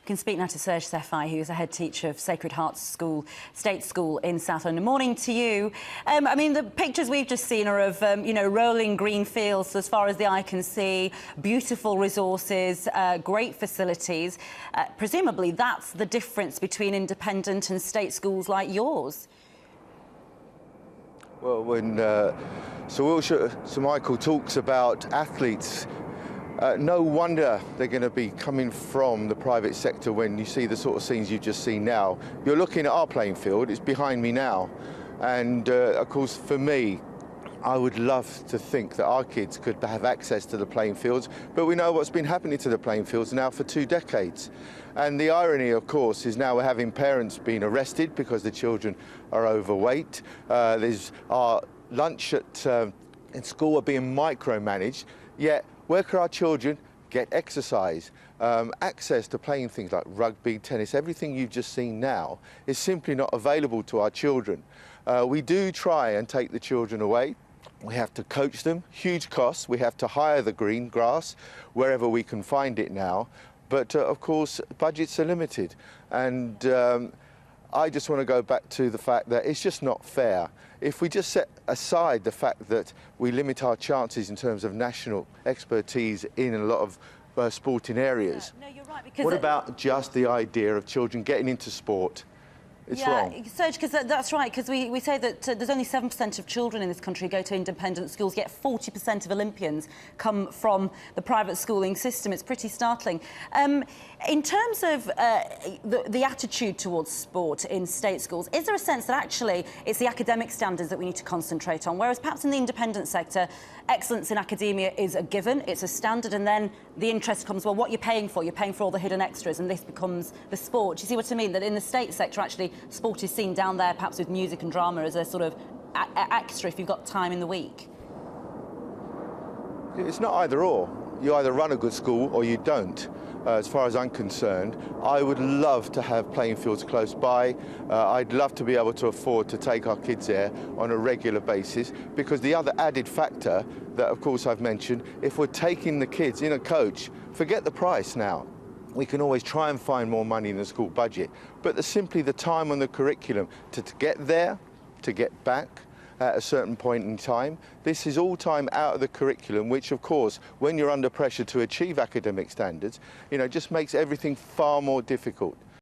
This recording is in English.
We can speak now to Serge Sefai, who's a head teacher of Sacred Heart School, State School in South London. Morning to you. I mean, the pictures we've just seen are of, rolling green fields as far as the eye can see, beautiful resources, great facilities. Presumably, that's the difference between independent and state schools like yours. Well, when Sir Michael talks about athletes, no wonder they're going to be coming from the private sector when you see the sort of scenes you've just seen now. You're looking at our playing field, it's behind me now. And of course, for me, I would love to think that our kids could have access to the playing fields, but we know what's been happening to the playing fields now for 2 decades. And the irony, of course, is now we're having parents being arrested because the children are overweight. There's our lunch in school are being micromanaged, yet where can our children get exercise? Access to playing things like rugby, tennis, everything you've just seen now is simply not available to our children. We do try and take the children away. We have to coach them, huge costs. We have to hire the green grass wherever we can find it now. But of course, budgets are limited. And I just want to go back to the fact that it's just not fair. If we just set aside the fact that we limit our chances in terms of national expertise in a lot of sporting areas, no, you're right, because what about just the idea of children getting into sport? It's wrong. Serge, because that's right, because we say that there's only 7% of children in this country who go to independent schools, yet 40% of Olympians come from the private schooling system. It's pretty startling. In terms of the attitude towards sport in state schools, is there a sense that actually it's the academic standards that we need to concentrate on, whereas perhaps in the independent sector, excellence in academia is a given, it's a standard, and then the interest comes, well, what you're paying for all the hidden extras, and this becomes the sport. Do you see what I mean? That in the state sector, actually, sport is seen down there, perhaps with music and drama, as a sort of extra if you've got time in the week. It's not either or. You either run a good school or you don't. As far as I'm concerned, I would love to have playing fields close by. I'd love to be able to afford to take our kids there on a regular basis, because the other added factor that, of course, I've mentioned, if we're taking the kids in a coach, forget the price now. We can always try and find more money in the school budget, but simply the time on the curriculum to get there, to get back at a certain point in time. This is all time out of the curriculum, which, of course, when you're under pressure to achieve academic standards, just makes everything far more difficult.